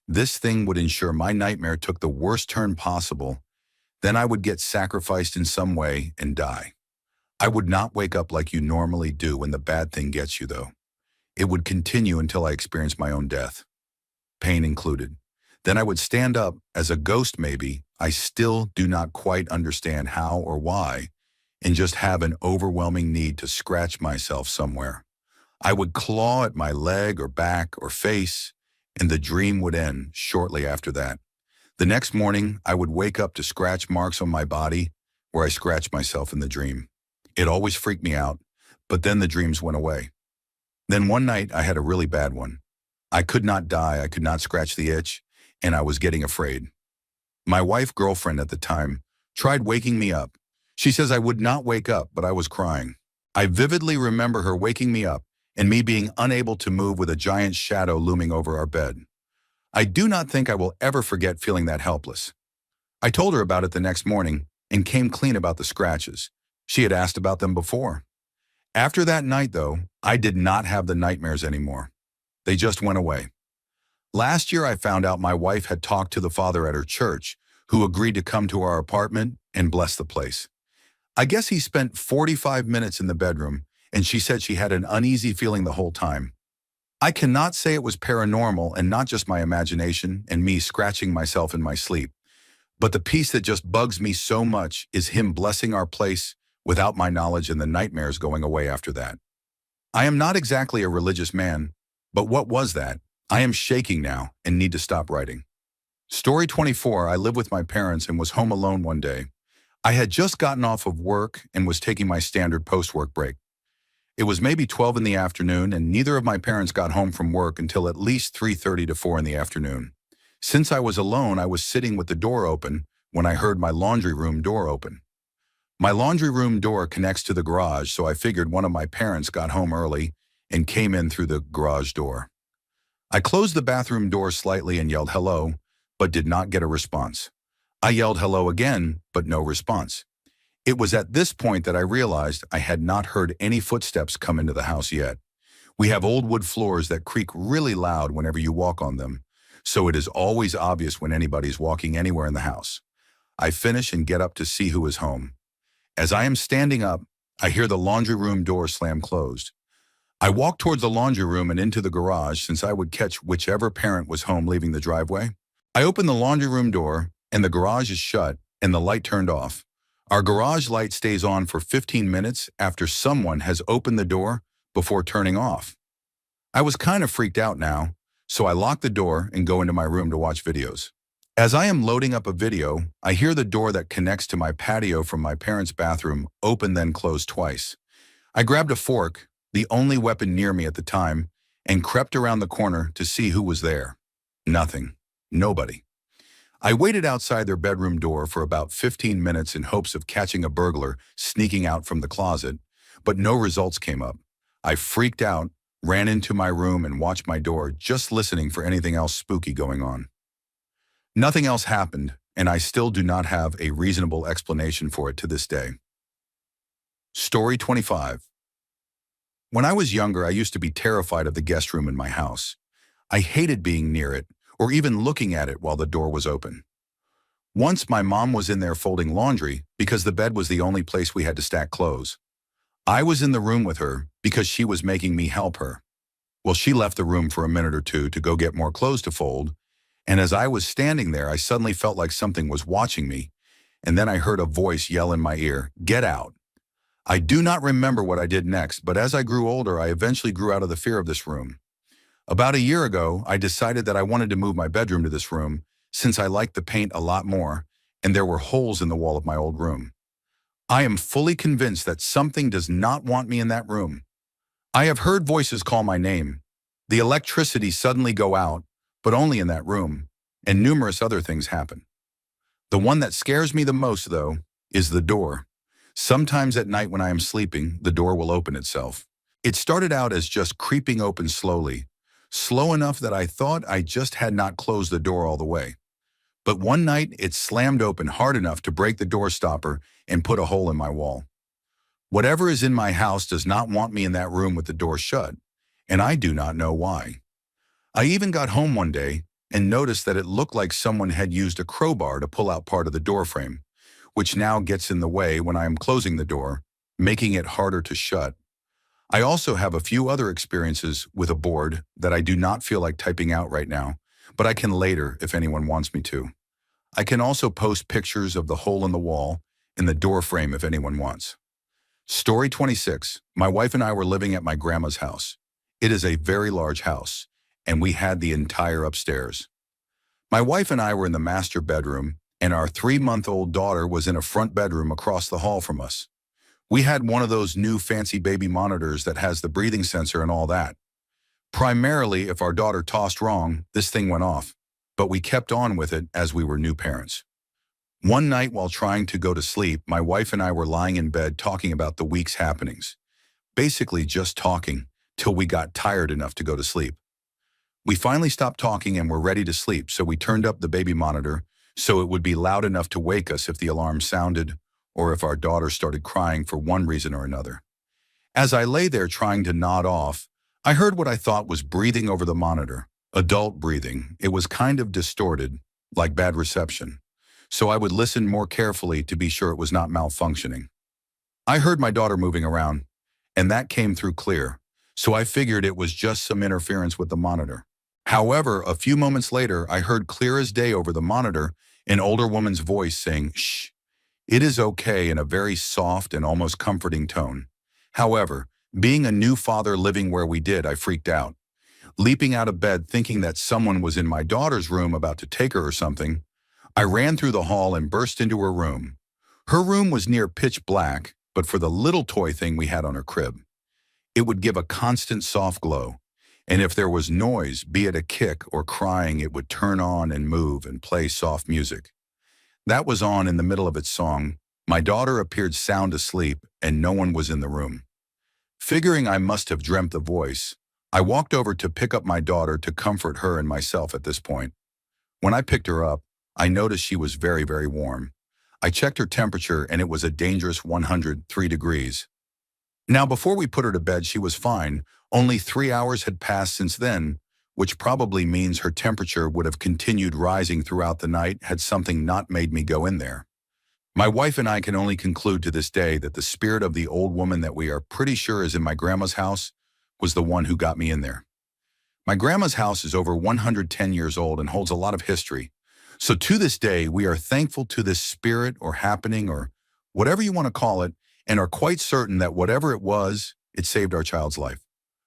This thing would ensure my nightmare took the worst turn possible. Then I would get sacrificed in some way and die. I would not wake up like you normally do when the bad thing gets you, though. It would continue until I experienced my own death, pain included. Then I would stand up as a ghost maybe. I still do not quite understand how or why, and just have an overwhelming need to scratch myself somewhere. I would claw at my leg or back or face, and the dream would end shortly after that. The next morning, I would wake up to scratch marks on my body where I scratched myself in the dream. It always freaked me out, but then the dreams went away. Then one night, I had a really bad one. I could not die, I could not scratch the itch, and I was getting afraid. My wife, girlfriend at the time, tried waking me up. She says I would not wake up, but I was crying. I vividly remember her waking me up and me being unable to move with a giant shadow looming over our bed. I do not think I will ever forget feeling that helpless. I told her about it the next morning and came clean about the scratches. She had asked about them before. After that night, though, I did not have the nightmares anymore. They just went away. Last year, I found out my wife had talked to the father at her church, who agreed to come to our apartment and bless the place. I guess he spent 45 minutes in the bedroom, and she said she had an uneasy feeling the whole time. I cannot say it was paranormal and not just my imagination and me scratching myself in my sleep, but the piece that just bugs me so much is him blessing our place without my knowledge and the nightmares going away after that. I am not exactly a religious man, but what was that? I am shaking now and need to stop writing. Story 24, I live with my parents and was home alone one day. I had just gotten off of work and was taking my standard post-work break. It was maybe 12 in the afternoon and neither of my parents got home from work until at least 3:30 to 4 in the afternoon. Since I was alone, I was sitting with the door open when I heard my laundry room door open. My laundry room door connects to the garage, so I figured one of my parents got home early and came in through the garage door. I closed the bathroom door slightly and yelled hello, but did not get a response. I yelled hello again, but no response. It was at this point that I realized I had not heard any footsteps come into the house yet. We have old wood floors that creak really loud whenever you walk on them, so it is always obvious when anybody's walking anywhere in the house. I finish and get up to see who is home. As I am standing up, I hear the laundry room door slam closed. I walk towards the laundry room and into the garage since I would catch whichever parent was home leaving the driveway. I open the laundry room door and the garage is shut and the light turned off. Our garage light stays on for 15 minutes after someone has opened the door before turning off. I was kind of freaked out now, so I lock the door and go into my room to watch videos. As I am loading up a video, I hear the door that connects to my patio from my parents' bathroom open then close twice. I grabbed a fork, the only weapon near me at the time, and crept around the corner to see who was there. Nothing. Nobody. I waited outside their bedroom door for about 15 minutes in hopes of catching a burglar sneaking out from the closet, but no results came up. I freaked out, ran into my room and watched my door, just listening for anything else spooky going on. Nothing else happened, and I still do not have a reasonable explanation for it to this day. Story 25. When I was younger, I used to be terrified of the guest room in my house. I hated being near it, or even looking at it while the door was open. Once my mom was in there folding laundry because the bed was the only place we had to stack clothes. I was in the room with her because she was making me help her. Well, she left the room for a minute or two to go get more clothes to fold, and as I was standing there, I suddenly felt like something was watching me, and then I heard a voice yell in my ear, "Get out." I do not remember what I did next, but as I grew older, I eventually grew out of the fear of this room. About a year ago, I decided that I wanted to move my bedroom to this room since I liked the paint a lot more and there were holes in the wall of my old room. I am fully convinced that something does not want me in that room. I have heard voices call my name, the electricity suddenly go out, but only in that room, and numerous other things happen. The one that scares me the most, though, is the door. Sometimes at night when I am sleeping, the door will open itself. It started out as just creeping open slowly, slow enough that I thought I just had not closed the door all the way. But one night, it slammed open hard enough to break the door stopper and put a hole in my wall. Whatever is in my house does not want me in that room with the door shut, and I do not know why. I even got home one day and noticed that it looked like someone had used a crowbar to pull out part of the door frame, which now gets in the way when I am closing the door, making it harder to shut. I also have a few other experiences with a board that I do not feel like typing out right now, but I can later if anyone wants me to. I can also post pictures of the hole in the wall and the door frame if anyone wants. Story 26. My wife and I were living at my grandma's house. It is a very large house, and we had the entire upstairs. My wife and I were in the master bedroom, and our 3-month-old daughter was in a front bedroom across the hall from us. We had one of those new fancy baby monitors that has the breathing sensor and all that. Primarily, if our daughter tossed wrong, this thing went off, but we kept on with it as we were new parents. One night while trying to go to sleep, my wife and I were lying in bed talking about the week's happenings. Basically just talking till we got tired enough to go to sleep. We finally stopped talking and were ready to sleep, so we turned up the baby monitor so it would be loud enough to wake us if the alarm sounded or if our daughter started crying for one reason or another. As I lay there trying to nod off, I heard what I thought was breathing over the monitor. Adult breathing. It was kind of distorted, like bad reception. So I would listen more carefully to be sure it was not malfunctioning. I heard my daughter moving around, and that came through clear, so I figured it was just some interference with the monitor. However, a few moments later, I heard clear as day over the monitor an older woman's voice saying, "Shh, it is okay," in a very soft and almost comforting tone. However, being a new father living where we did, I freaked out. Leaping out of bed thinking that someone was in my daughter's room about to take her or something, I ran through the hall and burst into her room. Her room was near pitch black, but for the little toy thing we had on her crib, it would give a constant soft glow. And if there was noise, be it a kick or crying, it would turn on and move and play soft music. That was on in the middle of its song. My daughter appeared sound asleep and no one was in the room. Figuring I must have dreamt the voice, I walked over to pick up my daughter to comfort her and myself at this point. When I picked her up, I noticed she was very, very warm. I checked her temperature and it was a dangerous 103 degrees. Now, before we put her to bed, she was fine. Only 3 hours had passed since then, which probably means her temperature would have continued rising throughout the night had something not made me go in there. My wife and I can only conclude to this day that the spirit of the old woman that we are pretty sure is in my grandma's house was the one who got me in there. My grandma's house is over 110 years old and holds a lot of history. So to this day, we are thankful to this spirit or happening or whatever you want to call it, and are quite certain that whatever it was, it saved our child's life.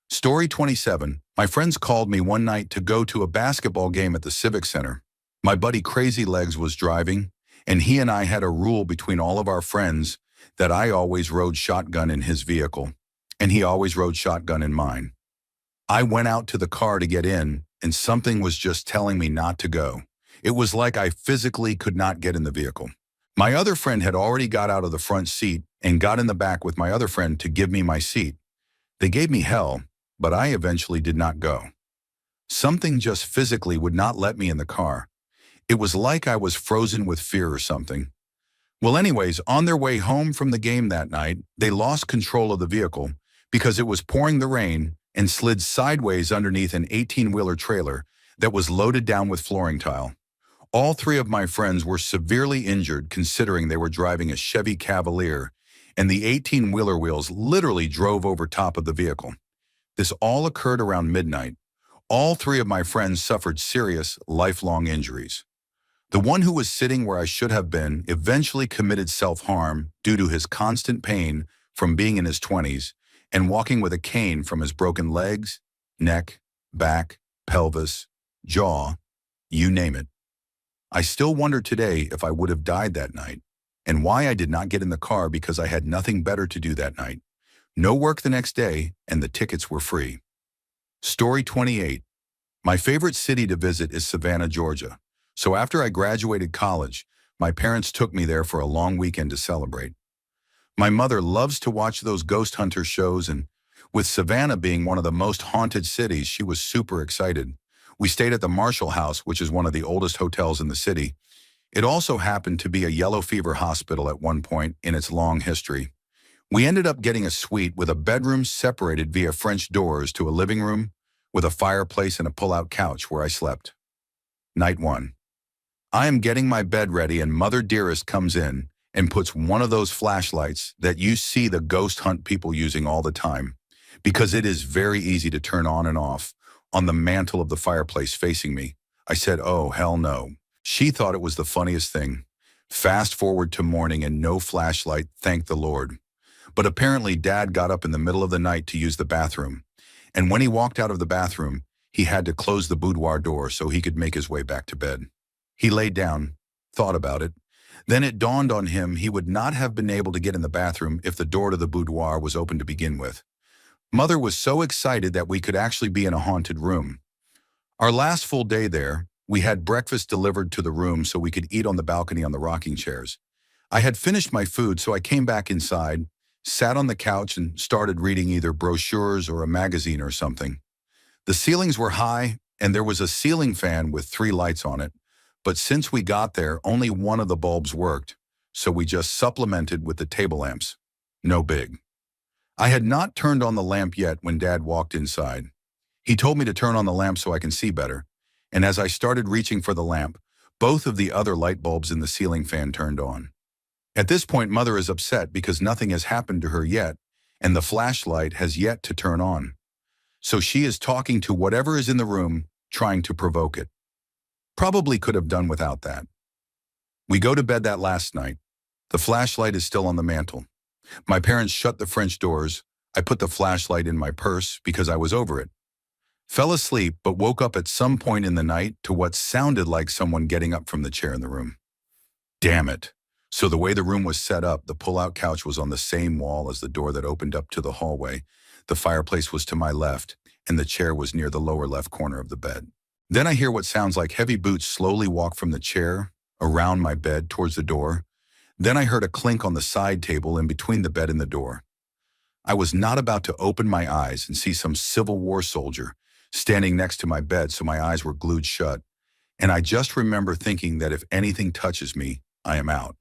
Story 27. My friends called me one night to go to a basketball game at the Civic Center. My buddy Crazy Legs was driving, and he and I had a rule between all of our friends that I always rode shotgun in his vehicle, and he always rode shotgun in mine. I went out to the car to get in, and something was just telling me not to go. It was like I physically could not get in the vehicle. My other friend had already got out of the front seat and got in the back with my other friend to give me my seat. They gave me hell, but I eventually did not go. Something just physically would not let me in the car. It was like I was frozen with fear or something. Well, anyways, on their way home from the game that night, they lost control of the vehicle because it was pouring the rain and slid sideways underneath an 18-wheeler trailer that was loaded down with flooring tile. All 3 of my friends were severely injured considering they were driving a Chevy Cavalier, and the 18-wheeler wheels literally drove over top of the vehicle. This all occurred around midnight. All 3 of my friends suffered serious, lifelong injuries. The one who was sitting where I should have been eventually committed self-harm due to his constant pain from being in his 20s and walking with a cane from his broken legs, neck, back, pelvis, jaw, you name it. I still wonder today if I would have died that night and why I did not get in the car because I had nothing better to do that night. No work the next day, and the tickets were free. Story 28. My favorite city to visit is Savannah, Georgia. So after I graduated college, my parents took me there for a long weekend to celebrate. My mother loves to watch those ghost hunter shows, and with Savannah being one of the most haunted cities, she was super excited. We stayed at the Marshall House, which is one of the oldest hotels in the city. It also happened to be a yellow fever hospital at one point in its long history. We ended up getting a suite with a bedroom separated via French doors to a living room with a fireplace and a pull-out couch where I slept. Night 1. I am getting my bed ready and Mother Dearest comes in and puts one of those flashlights that you see the ghost hunt people using all the time, because it is very easy to turn on and off, on the mantle of the fireplace facing me. I said, "Oh, hell no." She thought it was the funniest thing. Fast forward to morning and no flashlight, thank the Lord. But apparently Dad got up in the middle of the night to use the bathroom. And when he walked out of the bathroom, he had to close the boudoir door so he could make his way back to bed. He laid down, thought about it. Then it dawned on him he would not have been able to get in the bathroom if the door to the boudoir was open to begin with. Mother was so excited that we could actually be in a haunted room. Our last full day there, we had breakfast delivered to the room so we could eat on the balcony on the rocking chairs. I had finished my food, so I came back inside, sat on the couch, and started reading either brochures or a magazine or something. The ceilings were high, and there was a ceiling fan with 3 lights on it, but since we got there, only one of the bulbs worked, so we just supplemented with the table lamps. No big. I had not turned on the lamp yet when Dad walked inside. He told me to turn on the lamp so I can see better, and as I started reaching for the lamp, both of the other light bulbs in the ceiling fan turned on. At this point, Mother is upset because nothing has happened to her yet, and the flashlight has yet to turn on. So she is talking to whatever is in the room, trying to provoke it. Probably could have done without that. We go to bed that last night. The flashlight is still on the mantle. My parents shut the French doors. I put the flashlight in my purse because I was over it. Fell asleep, but woke up at some point in the night to what sounded like someone getting up from the chair in the room. Damn it. So the way the room was set up, the pull-out couch was on the same wall as the door that opened up to the hallway. The fireplace was to my left, and the chair was near the lower left corner of the bed. Then I hear what sounds like heavy boots slowly walk from the chair, around my bed, towards the door. Then I heard a clink on the side table in between the bed and the door. I was not about to open my eyes and see some Civil War soldier standing next to my bed, so my eyes were glued shut, and I just remember thinking that if anything touches me, I am out.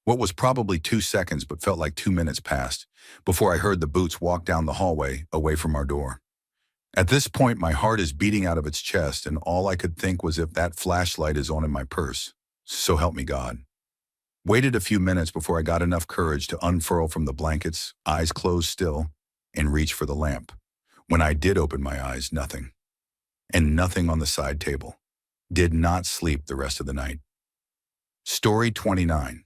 What was probably 2 seconds but felt like 2 minutes passed before I heard the boots walk down the hallway away from our door. At this point, my heart is beating out of its chest, and all I could think was if that flashlight is on in my purse, so help me God. Waited a few minutes before I got enough courage to unfurl from the blankets, eyes closed still, and reach for the lamp. When I did open my eyes, nothing. And nothing on the side table. Did not sleep the rest of the night. Story 29.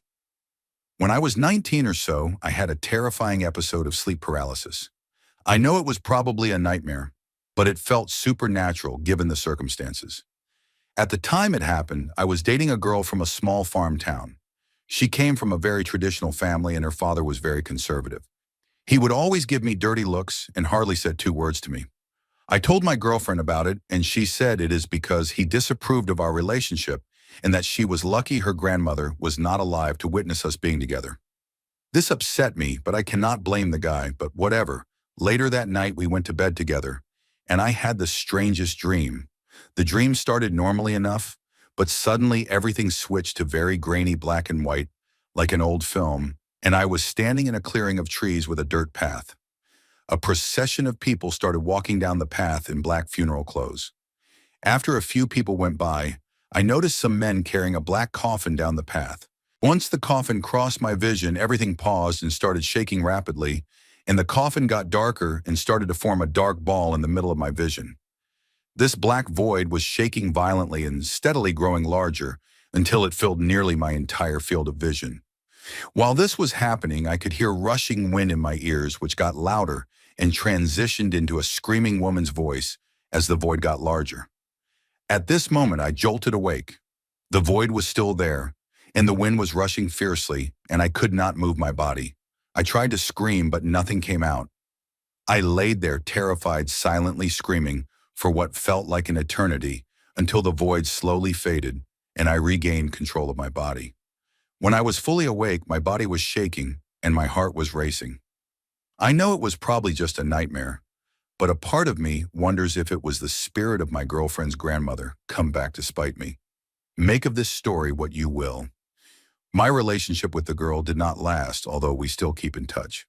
When I was 19 or so, I had a terrifying episode of sleep paralysis. I know it was probably a nightmare, but it felt supernatural given the circumstances. At the time it happened, I was dating a girl from a small farm town. She came from a very traditional family and her father was very conservative. He would always give me dirty looks and hardly said 2 words to me. I told my girlfriend about it, and she said it is because he disapproved of our relationship and that she was lucky her grandmother was not alive to witness us being together. This upset me, but I cannot blame the guy, but whatever. Later that night we went to bed together, and I had the strangest dream. The dream started normally enough, but suddenly everything switched to very grainy black and white, like an old film, and I was standing in a clearing of trees with a dirt path. A procession of people started walking down the path in black funeral clothes. After a few people went by, I noticed some men carrying a black coffin down the path. Once the coffin crossed my vision, everything paused and started shaking rapidly, and the coffin got darker and started to form a dark ball in the middle of my vision. This black void was shaking violently and steadily growing larger until it filled nearly my entire field of vision. While this was happening, I could hear rushing wind in my ears, which got louder and transitioned into a screaming woman's voice as the void got larger. At this moment, I jolted awake. The void was still there, and the wind was rushing fiercely, and I could not move my body. I tried to scream, but nothing came out. I laid there terrified, silently screaming for what felt like an eternity until the void slowly faded and I regained control of my body. When I was fully awake, my body was shaking and my heart was racing. I know it was probably just a nightmare, but a part of me wonders if it was the spirit of my girlfriend's grandmother come back to spite me. Make of this story what you will. My relationship with the girl did not last, although we still keep in touch.